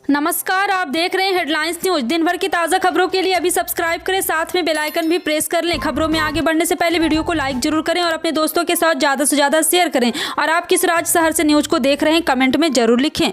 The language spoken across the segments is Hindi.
नमस्कार, आप देख रहे हैं हेडलाइंस न्यूज। दिन भर की ताज़ा खबरों के लिए अभी सब्सक्राइब करें, साथ में बेल आइकन भी प्रेस कर लें। खबरों में आगे बढ़ने से पहले वीडियो को लाइक जरूर करें और अपने दोस्तों के साथ ज़्यादा से ज़्यादा शेयर करें। और आप किस राज्य शहर से न्यूज को देख रहे हैं, कमेंट में जरूर लिखें।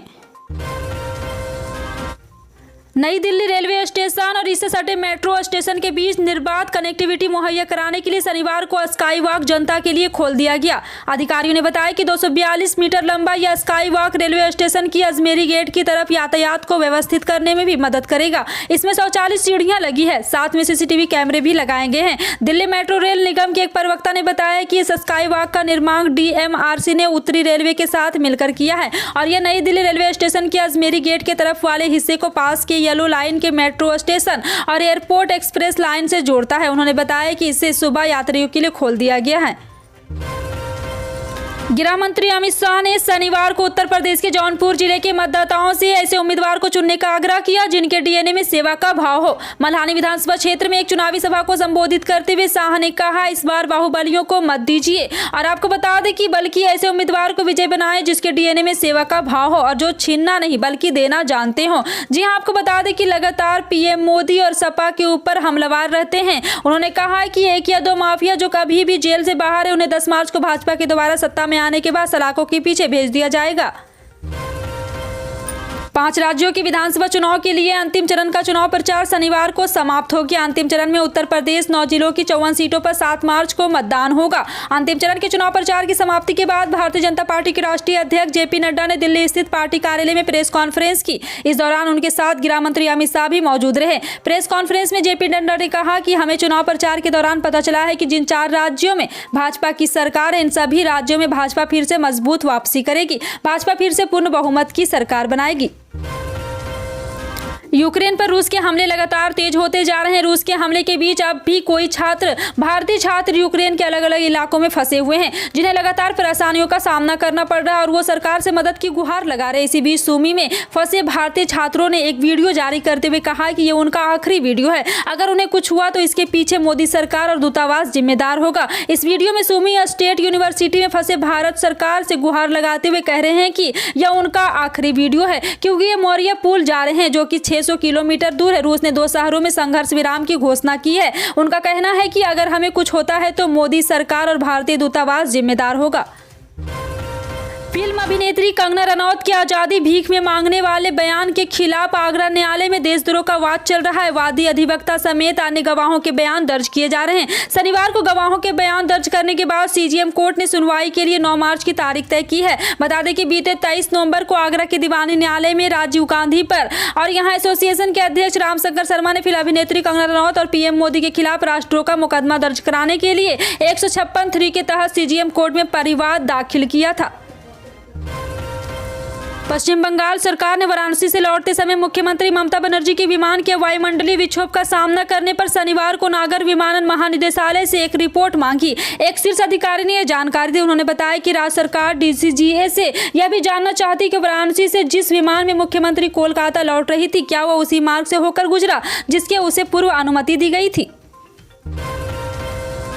नई दिल्ली रेलवे स्टेशन और इससे सटे मेट्रो स्टेशन के बीच निर्बाध कनेक्टिविटी मुहैया कराने के लिए शनिवार को स्काई वॉक जनता के लिए खोल दिया गया। अधिकारियों ने बताया कि 242 मीटर लंबा यह स्काई वॉक रेलवे स्टेशन की अजमेरी गेट की तरफ यातायात को व्यवस्थित करने में भी मदद करेगा। इसमें 140 सीढ़ियां लगी है, साथ में सीसीटीवी कैमरे भी लगाए गए हैं। दिल्ली मेट्रो रेल निगम के एक प्रवक्ता ने बताया कि इस स्काई वॉक का निर्माण DMRC ने उत्तरी रेलवे के साथ मिलकर किया है और यह नई दिल्ली रेलवे स्टेशन के अजमेरी गेट के तरफ वाले हिस्से को पास के येलो लाइन के मेट्रो स्टेशन और एयरपोर्ट एक्सप्रेस लाइन से जोड़ता है। उन्होंने बताया कि इसे सुबह यात्रियों के लिए खोल दिया गया है। गृह मंत्री अमित शाह ने शनिवार को उत्तर प्रदेश के जौनपुर जिले के मतदाताओं से ऐसे उम्मीदवार को चुनने का आग्रह किया जिनके DNA में सेवा का भाव हो। मल्हानी विधानसभा क्षेत्र में एक चुनावी सभा को संबोधित करते हुए शाह ने कहा, इस बार बाहुबलियों को मत दीजिए और आपको बता दें कि बल्कि ऐसे उम्मीदवार को विजय बनाए जिसके DNA में सेवा का भाव हो और जो छीनना नहीं बल्कि देना जानते हो। जी हाँ, आपको बता दें कि लगातार PM मोदी और सपा के ऊपर हमलावर रहते हैं। उन्होंने कहा कि एक या दो माफिया जो कभी भी जेल से बाहर है, उन्हें 10 मार्च को भाजपा के दोबारा सत्ता में आने के बाद सलाखों के पीछे भेज दिया जाएगा। 5 राज्यों के विधानसभा चुनाव के लिए अंतिम चरण का चुनाव प्रचार शनिवार को समाप्त हो गया। अंतिम चरण में उत्तर प्रदेश 9 जिलों की 54 सीटों पर 7 मार्च को मतदान होगा। अंतिम चरण के चुनाव प्रचार की समाप्ति के बाद भारतीय जनता पार्टी के राष्ट्रीय अध्यक्ष JP नड्डा ने दिल्ली स्थित पार्टी कार्यालय में प्रेस कॉन्फ्रेंस की। इस दौरान उनके साथ गृह मंत्री अमित शाह भी मौजूद रहे। प्रेस कॉन्फ्रेंस में JP नड्डा ने कहा कि हमें चुनाव प्रचार के दौरान पता चला है कि जिन 4 राज्यों में भाजपा की सरकार है, इन सभी राज्यों में भाजपा फिर से मजबूत वापसी करेगी। भाजपा फिर से पूर्ण बहुमत की सरकार बनाएगी। यूक्रेन पर रूस के हमले लगातार तेज होते जा रहे हैं। रूस के हमले के बीच अब भी भारतीय छात्र यूक्रेन के अलग अलग इलाकों में फंसे हुए हैं जिन्हें लगातार परेशानियों का सामना करना पड़ रहा है और वो सरकार से मदद की गुहार लगा रहे हैं। इसी बीच सुमी में फंसे भारतीय छात्रों ने एक वीडियो जारी करते हुए कहा कि ये उनका आखिरी वीडियो है। अगर उन्हें कुछ हुआ तो इसके पीछे मोदी सरकार और दूतावास जिम्मेदार होगा। इस वीडियो में सुमी स्टेट यूनिवर्सिटी में फंसे भारत सरकार से गुहार लगाते हुए कह रहे हैं कि यह उनका आखिरी वीडियो है क्योंकि ये मोरिया पुल जा रहे हैं जो कि 600 किलोमीटर दूर है। रूस ने 2 शहरों में संघर्ष विराम की घोषणा की है। उनका कहना है कि अगर हमें कुछ होता है तो मोदी सरकार और भारतीय दूतावास जिम्मेदार होगा। फिल्म अभिनेत्री कंगना रनौत के आजादी भीख में मांगने वाले बयान के खिलाफ आगरा न्यायालय में देशद्रोह का वाद चल रहा है। वादी अधिवक्ता समेत अन्य गवाहों के बयान दर्ज किए जा रहे हैं। शनिवार को गवाहों के बयान दर्ज करने के बाद CJM कोर्ट ने सुनवाई के लिए 9 मार्च की तारीख तय की है। बता दें कि बीते 23 नवंबर को आगरा के दीवानी न्यायालय में राजीव गांधी पर और यहाँ एसोसिएशन के अध्यक्ष रामशंकर शर्मा ने फिल्म अभिनेत्री कंगना रनौत और PM मोदी के खिलाफ राष्ट्रद्रोह का मुकदमा दर्ज कराने के लिए 156(3) के तहत CJM कोर्ट में परिवाद दाखिल किया था। पश्चिम बंगाल सरकार ने वाराणसी से लौटते समय मुख्यमंत्री ममता बनर्जी के विमान के वायुमंडलीय विक्षोभ का सामना करने पर शनिवार को नागर विमानन महानिदेशालय से एक रिपोर्ट मांगी। एक शीर्ष अधिकारी ने यह जानकारी दी। उन्होंने बताया कि राज्य सरकार DCGA से यह भी जानना चाहती कि वाराणसी से जिस विमान में मुख्यमंत्री कोलकाता लौट रही थी, क्या वह उसी मार्ग से होकर गुजरा जिसके उसे पूर्व अनुमति दी गई थी।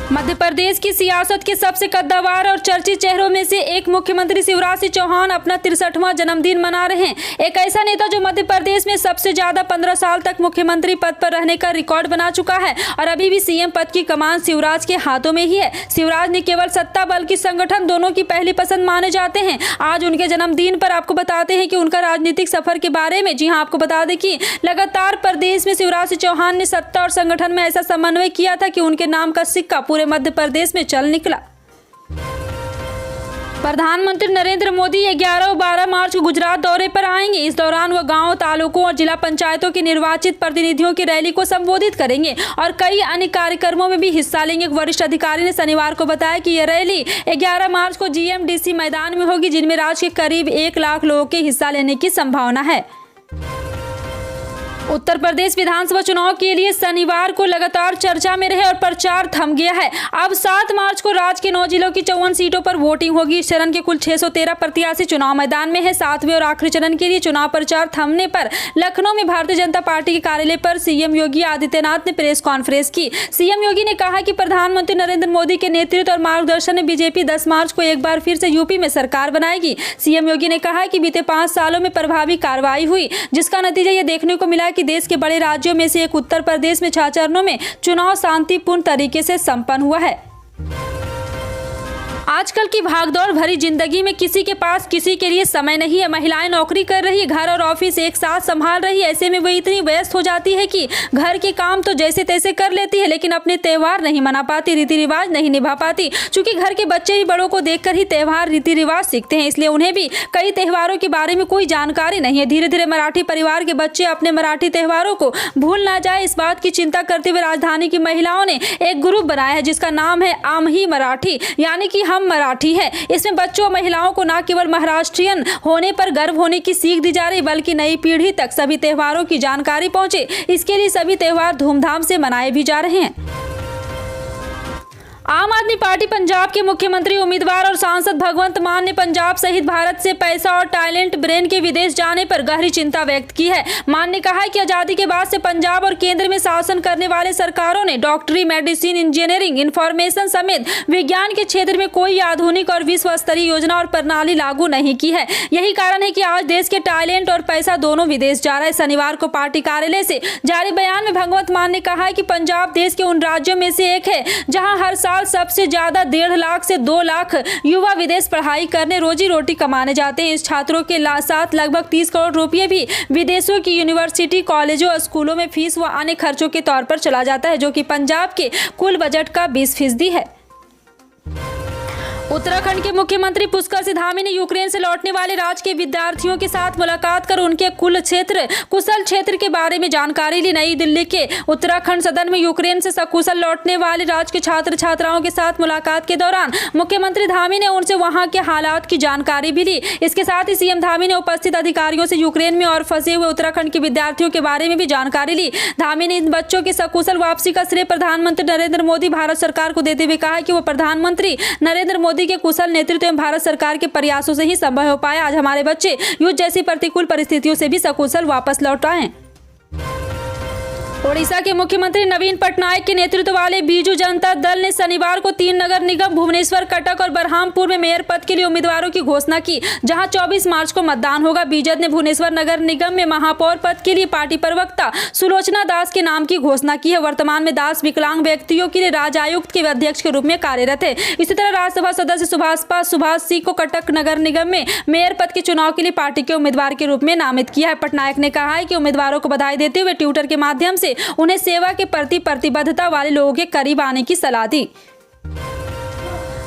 मध्य प्रदेश की सियासत के सबसे कद्दावर और चर्चित चेहरों में से एक मुख्यमंत्री शिवराज सिंह चौहान अपना 63वां जन्मदिन मना रहे हैं। एक ऐसा नेता जो मध्य प्रदेश में सबसे ज्यादा 15 साल तक मुख्यमंत्री पद पर रहने का रिकॉर्ड बना चुका है और अभी भी CM पद की कमान शिवराज के हाथों में ही है। शिवराज ने केवल सत्ता बल्कि संगठन दोनों की पहली पसंद माने जाते हैं। आज उनके जन्मदिन पर आपको बताते हैं कि उनका राजनीतिक सफर के बारे में। जी हाँ, आपको बता दें कि लगातार प्रदेश में शिवराज सिंह चौहान ने सत्ता और संगठन में ऐसा समन्वय किया था कि उनके नाम का सिक्का पूरे मध्य प्रदेश में चल निकला। प्रधानमंत्री नरेंद्र मोदी 11 और 12 मार्च को गुजरात दौरे पर आएंगे। इस दौरान वह गांव, तालुकों और जिला पंचायतों के निर्वाचित प्रतिनिधियों की रैली को संबोधित करेंगे और कई अन्य कार्यक्रमों में भी हिस्सा लेंगे। एक वरिष्ठ अधिकारी ने शनिवार को बताया कि यह रैली 11 मार्च को GMDC मैदान में होगी जिनमें राज्य के करीब 1 लाख लोगों के हिस्सा लेने की संभावना है। उत्तर प्रदेश विधानसभा चुनाव के लिए शनिवार को लगातार चर्चा में रहे और प्रचार थम गया है। अब 7 मार्च को राज्य के 9 जिलों की 54 सीटों पर वोटिंग होगी। इस चरण के कुल 613 प्रत्याशी चुनाव मैदान में है। 7वें और आखिरी चरण के लिए चुनाव प्रचार थमने पर लखनऊ में भारतीय जनता पार्टी के कार्यालय पर सीएम योगी आदित्यनाथ ने प्रेस कॉन्फ्रेंस की। सीएम योगी ने कहा कि प्रधानमंत्री नरेंद्र मोदी के नेतृत्व और मार्गदर्शन में बीजेपी 10 मार्च को एक बार फिर से यूपी में सरकार बनाएगी। सीएम योगी ने कहा कि बीते 5 सालों में प्रभावी कार्रवाई हुई, जिसका नतीजा ये देखने को मिला कि देश के बड़े राज्यों में से एक उत्तर प्रदेश में 6 चरणों में चुनाव शांतिपूर्ण तरीके से संपन्न हुआ है। आजकल की भागदौड़ भरी जिंदगी में किसी के पास किसी के लिए समय नहीं है। महिलाएं नौकरी कर रही है, घर और ऑफिस एक साथ संभाल रही है। ऐसे में वो इतनी व्यस्त हो जाती है कि घर के काम तो जैसे तैसे कर लेती है, लेकिन अपने त्योहार नहीं मना पाती, रीति रिवाज नहीं निभा पाती। चूंकि घर के बच्चे भी बड़ों को देखकर ही त्योहार रीति रिवाज सीखते हैं, इसलिए उन्हें भी कई त्योहारों के बारे में कोई जानकारी नहीं है। धीरे धीरे मराठी परिवार के बच्चे अपने मराठी त्योहारों को भूल ना जाए, इस बात की चिंता करते हुए राजधानी की महिलाओं ने एक ग्रुप बनाया है, जिसका नाम है आम ही मराठी, यानी कि हम मराठी है। इसमें बच्चों और महिलाओं को न केवल महाराष्ट्रियन होने पर गर्व होने की सीख दी जा रही, बल्कि नई पीढ़ी तक सभी त्योहारों की जानकारी पहुंचे, इसके लिए सभी त्योहार धूमधाम से मनाए भी जा रहे हैं। आम आदमी पार्टी पंजाब के मुख्यमंत्री उम्मीदवार और सांसद भगवंत मान ने पंजाब सहित भारत से पैसा और टैलेंट ब्रेन के विदेश जाने पर गहरी चिंता व्यक्त की है। मान ने कहा है कि आजादी के बाद से पंजाब और केंद्र में शासन करने वाले सरकारों ने डॉक्टरी, मेडिसिन, इंजीनियरिंग, इंफॉर्मेशन समेत विज्ञान के क्षेत्र में कोई आधुनिक और विश्व स्तरीय योजना और प्रणाली लागू नहीं की है। यही कारण है कि आज देश के टैलेंट और पैसा दोनों विदेश जा रहा है। शनिवार को पार्टी कार्यालय से जारी बयान में भगवंत मान ने कहा है कि पंजाब देश के उन राज्यों में से एक है जहां हर साल सबसे ज्यादा 1.5 लाख से 2 लाख युवा विदेश पढ़ाई करने, रोजी रोटी कमाने जाते हैं। इस छात्रों के साथ लगभग 30 करोड़ रुपए भी विदेशों की यूनिवर्सिटी, कॉलेजों और स्कूलों में फीस व अन्य खर्चों के तौर पर चला जाता है, जो कि पंजाब के कुल बजट का 20% है। उत्तराखंड के मुख्यमंत्री पुष्कर सिंह धामी ने यूक्रेन से लौटने वाले राज्य के विद्यार्थियों के साथ मुलाकात कर उनके कुशल क्षेत्र के बारे में जानकारी ली। नई दिल्ली के उत्तराखंड सदन में यूक्रेन से सकुशल लौटने वाले राज्य के छात्र छात्राओं के साथ मुलाकात के दौरान मुख्यमंत्री धामी ने उनसे वहां के हालात की जानकारी भी ली। इसके साथ ही सीएम धामी ने उपस्थित अधिकारियों से यूक्रेन में और फंसे हुए उत्तराखंड के विद्यार्थियों के बारे में भी जानकारी ली। धामी ने इन बच्चों के सकुशल वापसी का श्रेय प्रधानमंत्री नरेंद्र मोदी, भारत सरकार को देते हुए कहा कि वो प्रधानमंत्री नरेंद्र मोदी के कुशल नेतृत्व में भारत सरकार के प्रयासों से ही संभव हो पाया। आज हमारे बच्चे युद्ध जैसी प्रतिकूल परिस्थितियों से भी सकुशल वापस लौट आए। ओडिशा के मुख्यमंत्री नवीन पटनायक के नेतृत्व वाले बीजू जनता दल ने शनिवार को 3 नगर निगम भुवनेश्वर, कटक और बरहामपुर में मेयर पद के लिए उम्मीदवारों की घोषणा की, जहां 24 मार्च को मतदान होगा। बीजद ने भुवनेश्वर नगर निगम में महापौर पद के लिए पार्टी प्रवक्ता सुलोचना दास के नाम की घोषणा की है। वर्तमान में दास विकलांग व्यक्तियों के लिए राज्य आयुक्त के अध्यक्ष के रूप में कार्यरत है। इसी तरह राज्यसभा सदस्य सुभाष सिंह को कटक नगर निगम में मेयर पद के चुनाव के लिए पार्टी के उम्मीदवार के रूप में नामित किया है। पटनायक ने कहा है कि उम्मीदवारों को बधाई देते हुए ट्विटर के माध्यम से उन्हें सेवा के प्रति प्रतिबद्धता वाले लोगों के करीब आने की सलाह दी।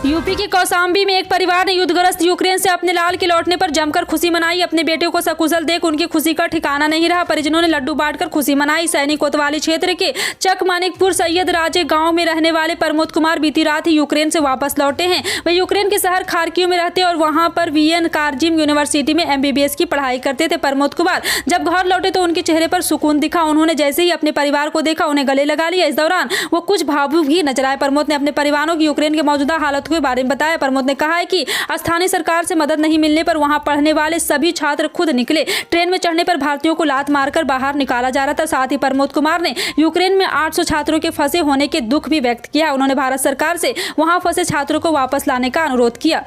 यूपी के कौशाम्बी में एक परिवार ने युद्धग्रस्त यूक्रेन से अपने लाल के लौटने पर जमकर खुशी मनाई। अपने बेटे को सकुशल देख उनकी खुशी का ठिकाना नहीं रहा। परिजनों ने लड्डू बांटकर खुशी मनाई। सैनिक कोतवाली क्षेत्र के चकमानिकपुर सैयद राजे गांव में रहने वाले प्रमोद कुमार बीती रात ही यूक्रेन से वापस लौटे हैं। वे यूक्रेन के शहर खार्किव में रहते और वहां पर वीएन कार्जिम यूनिवर्सिटी में MBBS की पढ़ाई करते थे। प्रमोद कुमार जब घर लौटे तो उनके चेहरे पर सुकून दिखा। उन्होंने जैसे ही अपने परिवार को देखा, उन्हें गले लगा लिया। इस दौरान वो कुछ भावुक भी नजर आए। प्रमोद ने अपने परिवारों की यूक्रेन के मौजूदा हालत के बारे में बताया। प्रमोद ने कहा है कि स्थानीय सरकार से मदद नहीं मिलने पर वहां पढ़ने वाले सभी छात्र खुद निकले। ट्रेन में चढ़ने पर भारतीयों को लात मारकर बाहर निकाला जा रहा था। साथ ही प्रमोद कुमार ने यूक्रेन में 800 छात्रों के फंसे होने के दुख भी व्यक्त किया। उन्होंने भारत सरकार से वहां फंसे छात्रों को वापस लाने का अनुरोध किया।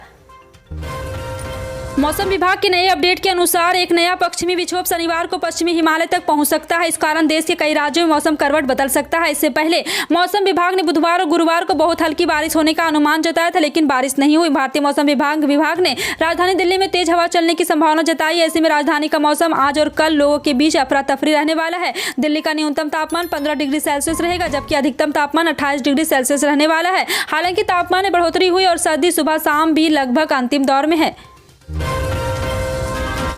मौसम विभाग के नए अपडेट के अनुसार एक नया पश्चिमी विक्षोभ शनिवार को पश्चिमी हिमालय तक पहुंच सकता है। इस कारण देश के कई राज्यों में मौसम करवट बदल सकता है। इससे पहले मौसम विभाग ने बुधवार और गुरुवार को बहुत हल्की बारिश होने का अनुमान जताया था, लेकिन बारिश नहीं हुई। भारतीय मौसम विभाग ने राजधानी दिल्ली में तेज हवा चलने की संभावना जताई। ऐसे में राजधानी का मौसम आज और कल लोगों के बीच अफरा तफरी रहने वाला है। दिल्ली का न्यूनतम तापमान 15 डिग्री सेल्सियस रहेगा, जबकि अधिकतम तापमान 28 डिग्री सेल्सियस रहने वाला है। हालांकि तापमान में बढ़ोतरी हुई और सर्दी सुबह शाम भी लगभग अंतिम दौर में है।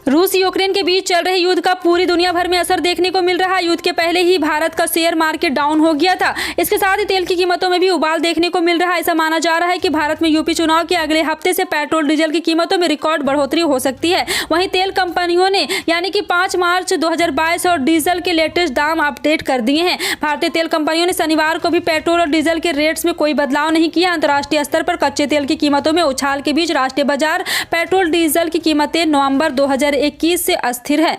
रूस यूक्रेन के बीच चल रहे युद्ध का पूरी दुनिया भर में असर देखने को मिल रहा है। युद्ध के पहले ही भारत का शेयर मार्केट डाउन हो गया था। इसके साथ ही तेल की कीमतों में भी उबाल देखने को मिल रहा है। ऐसा माना जा रहा है कि भारत में यूपी चुनाव के अगले हफ्ते से पेट्रोल डीजल की कीमतों में रिकॉर्ड बढ़ोतरी हो सकती है। वहीं तेल कंपनियों ने यानी कि 5 मार्च 2022 और डीजल के लेटेस्ट दाम अपडेट कर दिए हैं। भारतीय तेल कंपनियों ने शनिवार को भी पेट्रोल और डीजल के रेट्स में कोई बदलाव नहीं किया। अंतर्राष्ट्रीय स्तर पर कच्चे तेल की कीमतों में उछाल के बीच राष्ट्रीय बाजार पेट्रोल डीजल की कीमतें नवंबर 2021 से अस्थिर है।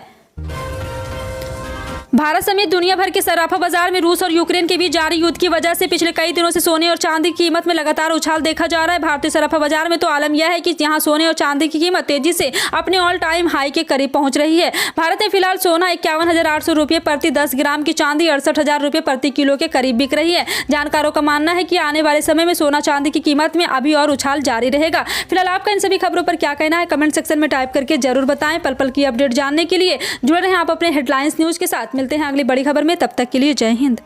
भारत समेत दुनिया भर के सराफा बाजार में रूस और यूक्रेन के बीच जारी युद्ध की वजह से पिछले कई दिनों से सोने और चांदी की कीमत में लगातार उछाल देखा जा रहा है। भारतीय सराफा बाजार में तो आलम यह है कि यहां सोने और चांदी की कीमत तेजी से अपने ऑल टाइम हाई के करीब पहुंच रही है। भारत में फिलहाल सोना 51,800 रुपये प्रति 10 ग्राम की चांदी 68,000 रुपये प्रति किलो के करीब बिक रही है। जानकारों का मानना है कि आने वाले समय में सोना चांदी की कीमत में अभी और उछाल जारी रहेगा। फिलहाल आपका इन सभी खबरों पर क्या कहना है कमेंट सेक्शन में टाइप करके जरूर बताएं। पल पल की अपडेट जानने के लिए जुड़े रहें आप अपने हेडलाइंस न्यूज के साथ। मिलते हैं अगली बड़ी खबर में, तब तक के लिए जय हिंद।